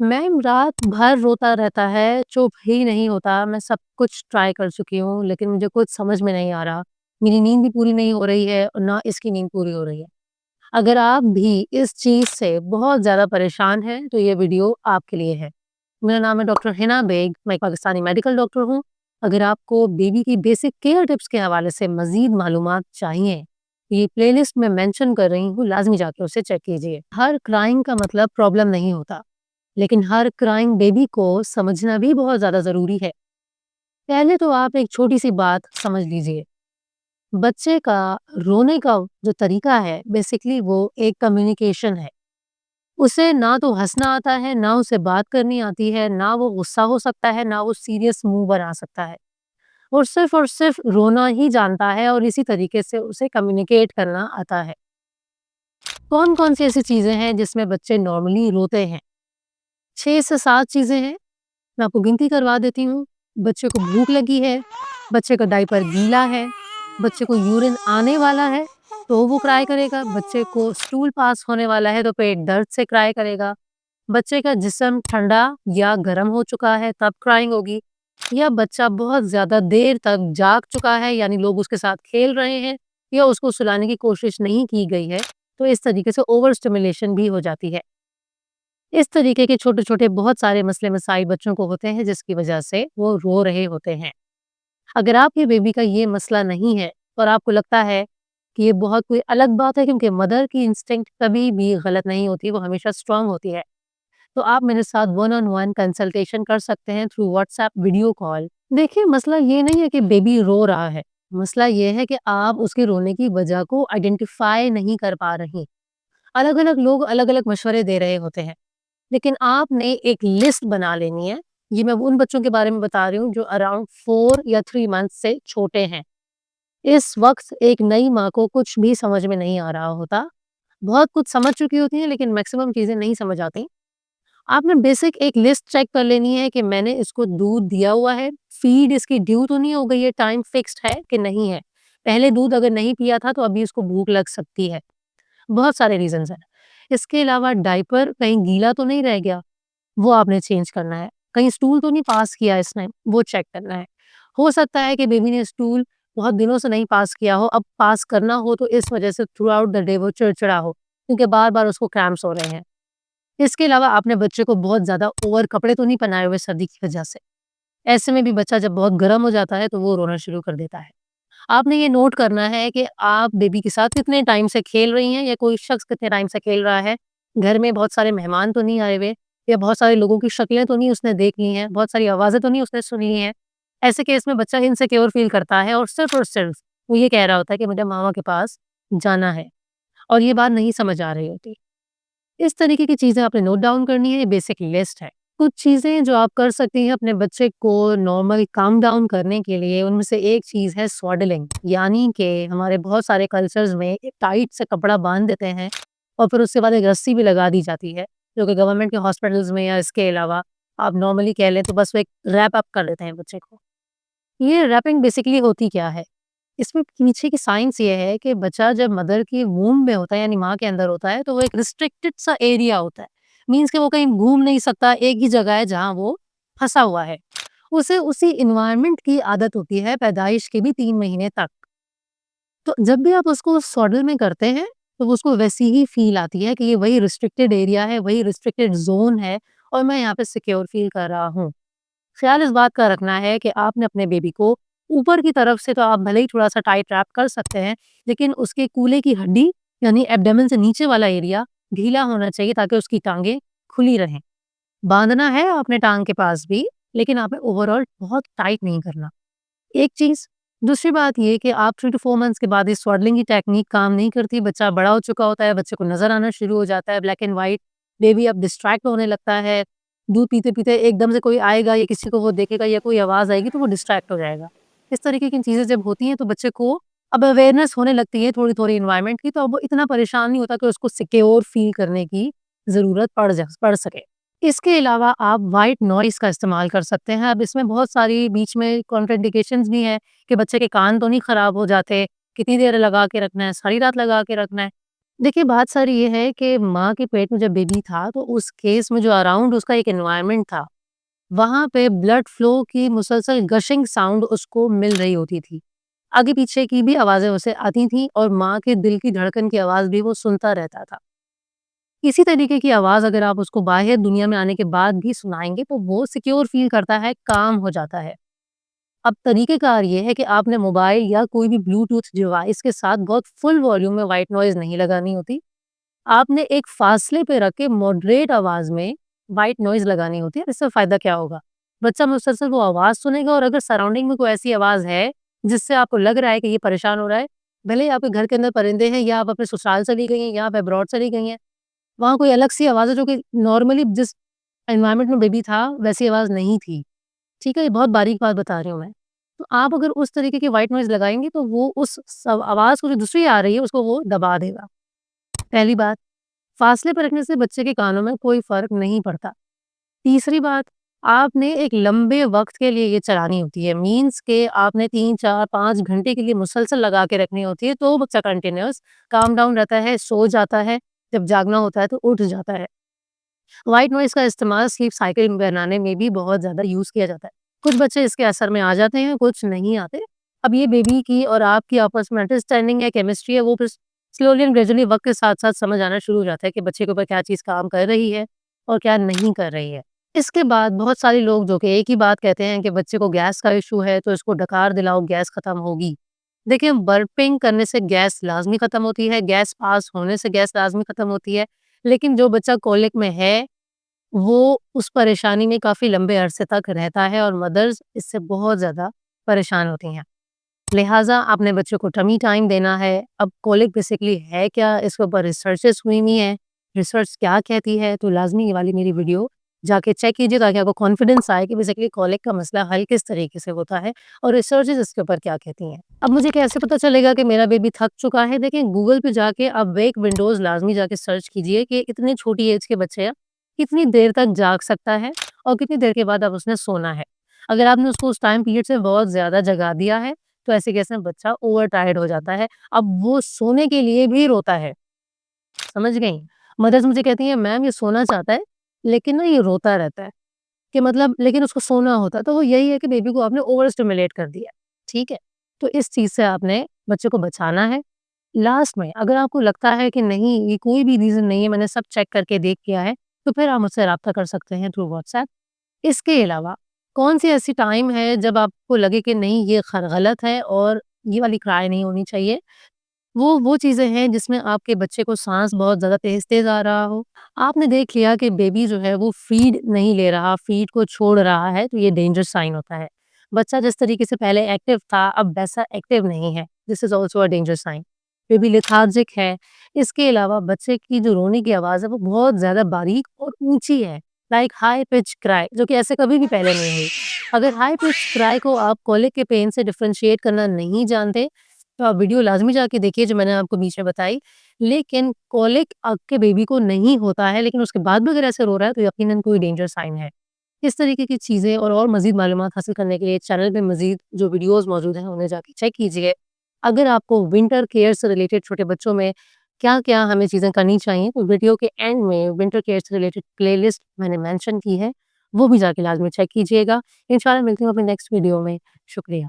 Ma'am रात भर रोता रहता है, चुप ही नहीं होता। मैं सब कुछ ट्राई कर चुकी हूँ, लेकिन मुझे कुछ समझ में नहीं आ रहा। मेरी नींद भी पूरी नहीं हो रही है और ना इसकी नींद पूरी हो रही है। अगर आप भी इस चीज़ से बहुत ज़्यादा परेशान हैं, तो ये वीडियो आपके लिए है। मेरा नाम है डॉक्टर हिना बेग, मैं एक पाकिस्तानी मेडिकल डॉक्टर हूँ। अगर आपको बेबी की बेसिक केयर टिप्स के हवाले से मज़ीद मालूमात चाहिए, तो ये प्लेलिस्ट मैं मेंशन कर रही हूँ, लाज़मी जाके उसे चेक कीजिए। हर क्राइंग का मतलब प्रॉब्लम नहीं होता। लेकिन हर क्राइंग बेबी को समझना भी बहुत ज़्यादा ज़रूरी है। पहले तो आप एक छोटी-सी बात समझ लीजिए। बच्चे का रोने का जो तरीका है बेसिकली वो एक कम्युनिकेशन है। उसे ना तो हँसना आता है, ना उसे बात करनी आती है, ना वो गुस्सा हो सकता है, ना वो सीरियस मुँह बना सकता है। और सिर्फ़ रोना ही जानता है और इसी तरीके से उसे कम्युनिकेट करना आता है। कौन-कौन सी ऐसी चीज़ें हैं जिसमें बच्चे नॉर्मली रोते हैं? 6 से 7 चीज़ें हैं। मैं आपको गिनती करवा देती हूँ। बच्चे को भूख लगी है, बच्चे का डायपर गीला है, बच्चे को यूरिन आने वाला है, तो वो क्राई करेगा, बच्चे को स्टूल पास होने वाला है, तो पेट दर्द से क्राई करेगा, बच्चे का जिस्म ठंडा या गर्म हो चुका है, तब क्राइंग होगी, या बच्चा बहुत ज़्यादा देर तक जाग चुका है, यानी लोग उसके साथ खेल रहे हैं या उसको सुलाने की कोशिश नहीं की गई है, तो इस तरीके से ओवर स्टिमुलेशन भी हो जाती है। इस तरीके के छोटे-छोटे बहुत सारे मसले-मसाइल बच्चों को होते हैं जिसकी वजह से वो रो रहे होते हैं। अगर आपके बेबी का ये मसला नहीं है और आपको लगता है कि ये बहुत कोई अलग बात है क्योंकि मदर की इंस्टिंक्ट कभी भी गलत नहीं होती, वो हमेशा स्ट्रॉन्ग होती है। तो आप मेरे साथ वन ऑन वन कंसल्टेशन कर सकते हैं थ्रू व्हाट्सएप वीडियो कॉल। देखिए मसला ये नहीं है कि बेबी रो रहा है, मसला ये है कि आप उसके रोने की वजह को आइडेंटिफाई नहीं कर पा रही। अलग-अलग लोग अलग-अलग मशवरे दे रहे होते हैं। लेकिन आपने एक लिस्ट बना लेनी है। ये मैं उन बच्चों के बारे में बता रही हूँ जो अराउंड 4 या 3 मंथ से छोटे हैं। इस वक़्त एक नई माँ को कुछ भी समझ में नहीं आ रहा होता। बहुत कुछ समझ चुकी होती हैं लेकिन मैक्सिमम चीज़ें नहीं समझ आती। आपने बेसिक एक लिस्ट चेक कर लेनी है कि मैंने इसको दूध दिया हुआ है, फ़ीड इसकी ड्यू तो नहीं हो गई है, टाइम फिक्स्ड है कि नहीं है। पहले दूध अगर नहीं पिया था तो अभी इसको भूख लग सकती है। बहुत सारे रीज़न्स हैं। इसके अलावा डायपर कहीं गीला तो नहीं रह गया? वो आपने चेंज करना है। कहीं स्टूल तो नहीं पास किया इसने, वो चेक करना है। हो सकता है कि बेबी ने स्टूल बहुत दिनों से नहीं पास किया हो, अब पास करना हो तो इस वजह से थ्रू आउट द डे वो चिड़चिड़ा हो, क्योंकि बार-बार उसको क्रैम्प्स हो रहे हैं। इसके अलावा आपने बच्चे को बहुत ज़्यादा ओवर कपड़े तो नहीं पहनाए हुए सर्दी की वजह से। ऐसे में भी बच्चा जब बहुत गर्म हो जाता है, तो वो रोना शुरू कर देता है। आपने ये नोट करना है कि आप बेबी के साथ कितने टाइम से खेल रही हैं या कोई शख्स कितने टाइम से खेल रहा है। घर में बहुत सारे मेहमान तो नहीं आए हुए या बहुत सारे लोगों की शक्लें तो नहीं उसने देख ली हैं, बहुत सारी आवाज़ें तो नहीं उसने सुन ली हैं। ऐसे केस में बच्चा इनसिक्योर फ़ील करता है और सिर्फ़ वो ये कह रहा होता है कि मुझे मामा के पास जाना है और ये बात नहीं समझ आ रही होती। इस तरीके की चीज़ें आपने नोट डाउन करनी है, ये बेसिक लिस्ट है। कुछ चीज़ें जो आप कर सकती हैं अपने बच्चे को नॉर्मल काम डाउन करने के लिए, उनमें से एक चीज़ है स्waddling, यानी कि हमारे बहुत सारे कल्चर्स में एक टाइट से कपड़ा बाँध देते हैं और फिर उसके बाद एक रस्सी भी लगा दी जाती है, जो कि गवर्नमेंट के हॉस्पिटल्स में या इसके अलावा आप नॉर्मली कह लें तो बस वो एक रैप अप कर देते हैं बच्चे को। ये रैपिंग बेसिकली होती क्या है? इसमें पीछे की साइंस ये है कि बच्चा जब मदर की वूम्ब में होता है यानी माँ के अंदर होता है तो वो एक रिस्ट्रिक्टेड सा एरिया होता है। मीन्स कि वो कहीं घूम नहीं सकता, एक ही जगह है जहाँ वो फँसा हुआ है। उसे उसी एनवायरनमेंट की आदत होती है पैदाइश के भी 3 महीने तक। तो जब भी आप उसको सॉडल में करते हैं, तो वो उसको वैसी ही फ़ील आती है कि ये वही रिस्ट्रिक्टेड एरिया है, वही रिस्ट्रिक्टेड ज़ोन है और मैं यहाँ पे सिक्योर फ़ील कर रहा हूँ। ख़्याल इस बात का रखना है कि आपने अपने बेबी को ऊपर की तरफ से तो आप भले ही थोड़ा-सा टाइट रैप कर सकते हैं, लेकिन उसके कूल्हे की हड्डी यानी एब्डोमेन से नीचे वाला एरिया ढीला होना चाहिए ताकि उसकी टाँगें खुली रहें। बाँधना है आपने टाँग के पास भी, लेकिन आपने ओवरऑल बहुत टाइट नहीं करना। एक चीज़, दूसरी बात ये कि आप 3 टू 4 मंथ्स के बाद इस स्waddling की टेक्नीक काम नहीं करती, बच्चा बड़ा हो चुका होता है, बच्चे को नज़र आना शुरू हो जाता है ब्लैक एंड व्हाइट, बेबी अब डिस्ट्रैक्ट होने लगता है, दूध पीते-पीते एकदम से कोई आएगा या किसी को वो देखेगा या कोई आवाज़ आएगी तो वो डिस्ट्रैक्ट हो जाएगा। इस तरीके की चीज़ें जब होती हैं तो बच्चे को अब अवेयरनेस होने लगती है थोड़ी-थोड़ी एनवायरनमेंट की, तो अब वो इतना परेशान नहीं होता कि उसको सिक्योर फ़ील करने की ज़रूरत पड़ सके। इसके अलावा आप व्हाइट नॉइज़ का इस्तेमाल कर सकते हैं। अब इसमें बहुत सारी बीच में कॉन्ट्राइंडिकेशंस भी हैं कि बच्चे के कान तो नहीं खराब हो जाते, कितनी देर लगा के रखना है, सारी रात लगा के रखना है। देखिए, बात सारी ये है कि माँ के पेट में जब बेबी था, तो उस केस में जो अराउंड उसका एक एनवायरनमेंट था, वहाँ पे ब्लड फ्लो की मुसलसल गशिंग साउंड उसको मिल रही होती थी। आगे-पीछे की भी आवाज़ें उसे आती थीं और माँ के दिल की धड़कन की आवाज़ भी वो सुनता रहता था। इसी तरीके की आवाज़ अगर आप उसको बाह्य दुनिया में आने के बाद भी सुनाएँगे, तो वो सिक्योर फ़ील करता है, काम हो जाता है। अब तरीक़ेकार ये है कि आपने मोबाइल या कोई भी ब्लूटूथ डिवाइस के साथ बहुत फुल वॉल्यूम में व्हाइट नॉइज़ नहीं लगानी होती। आपने एक फ़ासले पे रख के मॉडरेट आवाज़ में व्हाइट नॉइज़ लगानी होती है। इससे फ़ायदा क्या होगा? बच्चा मुसलसल वो आवाज़ सुनेगा और अगर सराउंडिंग में कोई ऐसी आवाज़ है, जिससे आपको लग रहा है कि ये परेशान हो रहा है, भले ही आपके घर के अंदर परिंदे हैं या आप अपने ससुराल चली गई हैं या आप अब्रॉड चली गई हैं, वहाँ कोई अलग-सी आवाज़ है जो कि नॉर्मली जिस एनवायरनमेंट में बेबी था, वैसी आवाज़ नहीं थी। ठीक है? ये बहुत बारीक बात बता रही हूँ मैं। तो आप अगर उस तरीके की व्हाइट नॉइज़ लगाएँगे तो वो उस आवाज़ को जो दूसरी आ रही है उसको वो दबा देगा। पहली बात, फासले पर रखने से बच्चे के कानों में कोई फ़र्क नहीं पड़ता। तीसरी बात, आपने एक लंबे वक़्त के लिए ये चलानी होती है, मीन्स के आपने 3, 4, 5 घंटे के लिए मुसलसल लगा के रखनी होती है, तो बच्चा कंटीन्यूअस काम डाउन रहता है, सो जाता है, जब जागना होता है तो उठ जाता है। व्हाइट नॉइज़ का इस्तेमाल स्लीप साइकिल बनाने में भी बहुत ज़्यादा यूज़ किया जाता है। कुछ बच्चे इसके असर में आ जाते हैं, कुछ नहीं आते। अब ये बेबी की और आपकी आपस में अंडरस्टैंडिंग है, केमिस्ट्री है, वो फिर स्लोली एंड ग्रेजुअली वक़्त के साथ-साथ समझ आना शुरू हो जाता है कि बच्चे के ऊपर क्या चीज़ काम कर रही है और क्या नहीं कर रही है। इसके बाद बहुत सारे लोग जो कि एक ही बात कहते हैं कि बच्चे को गैस का इश्यू है, तो इसको डकार दिलाओ, गैस खत्म होगी। देखिए, बर्पिंग करने से गैस लाज़मी खत्म होती है, गैस पास होने से गैस लाज़मी खत्म होती है, लेकिन जो बच्चा कोलिक में है वो उस परेशानी में काफ़ी लंबे अरसे तक रहता है और मदर्स इससे बहुत ज़्यादा परेशान होती हैं। लिहाज़ा आपने बच्चों को टमी टाइम देना है। अब कोलिक बेसिकली है क्या? इसके ऊपर रिसर्चेज़ हुई हुई हैं। रिसर्च क्या कहती है? तो लाज़मी ये वाली मेरी वीडियो जाके चेक कीजिए ताकि आपको कॉन्फिडेंस आए कि बेसिकली कोलिक का मसला हल किस तरीके से होता है और रिसर्चेज़ इसके ऊपर क्या कहती हैं। अब मुझे कैसे पता चलेगा कि मेरा बेबी थक चुका है? देखिए, गूगल पे जाके आप वेक विंडोज़ लाज़मी जाके सर्च कीजिए कि इतनी छोटी एज के बच्चे हैं, कितनी देर तक जाग सकता है और कितनी देर के बाद अब उसने सोना है। अगर आपने उसको उस टाइम पीरियड से बहुत ज़्यादा जगा दिया है, तो ऐसे केस में बच्चा ओवर टायर्ड हो जाता है। अब वो सोने के लिए भी रोता है, समझ गईं? मदर्स मुझे कहती हैं, "मैम ये सोना चाहता है, लेकिन ना ये रोता रहता है।" कि मतलब लेकिन उसको सोना होता है। तो वो यही है कि बेबी को आपने ओवर स्टिमुलेट कर दिया, ठीक है? तो इस चीज़ से आपने बच्चे को बचाना है। लास्ट में अगर आपको लगता है कि नहीं ये कोई भी रीज़न नहीं है, मैंने सब चेक करके देख लिया है, तो फिर आप मुझसे राब्ता कर सकते हैं थ्रू व्हाट्सएप। इसके अलावा कौन-सी ऐसी टाइम है जब आपको लगे कि नहीं ये गलत है और ये वाली क्राई नहीं होनी चाहिए? वो चीज़ें हैं जिसमें आपके बच्चे को साँस बहुत ज़्यादा तेज़-तेज़ आ रहा हो। आपने देख लिया कि बेबी जो है वो फ़ीड नहीं ले रहा, फ़ीड को छोड़ रहा है, तो ये डेंजर साइन होता है। बच्चा जिस तरीके से पहले एक्टिव था, अब वैसा एक्टिव नहीं है। This is also a danger sign. Baby lethargic है। इसके अलावा बच्चे की जो रोने की आवाज़ है वो बहुत ज़्यादा बारीक और ऊँची है, लाइक हाई पिच क्राई जो कि ऐसे कभी भी पहले नहीं हुई। अगर हाई पिच क्राई को आप कोलिक के पेन से डिफरेंशिएट करना नहीं जानते, तो आप वीडियो लाज़मी जाके देखिए जो मैंने आपको बीच में बताई। लेकिन कॉलिक आपके बेबी को नहीं होता है, लेकिन उसके बाद भी अगर ऐसे रो रहा है तो यकीनन कोई डेंजर साइन है। इस तरीके की चीज़ें और मज़ीद मालूमात हासिल करने के लिए चैनल पे मज़ीद जो वीडियोज़ मौजूद हैं उन्हें जाके चेक कीजिए। अगर आपको विंटर केयर से रिलेटेड छोटे बच्चों में क्या-क्या हमें चीज़ें करनी चाहिए, तो वीडियो के एंड में विंटर केयर से रिलेटेड प्लेलिस्ट मैंने मेंशन की है, वो भी जाके लाज़मी चेक कीजिएगा। इंशाल्लाह मिलती हूँ अपनी नेक्स्ट वीडियो में। शुक्रिया।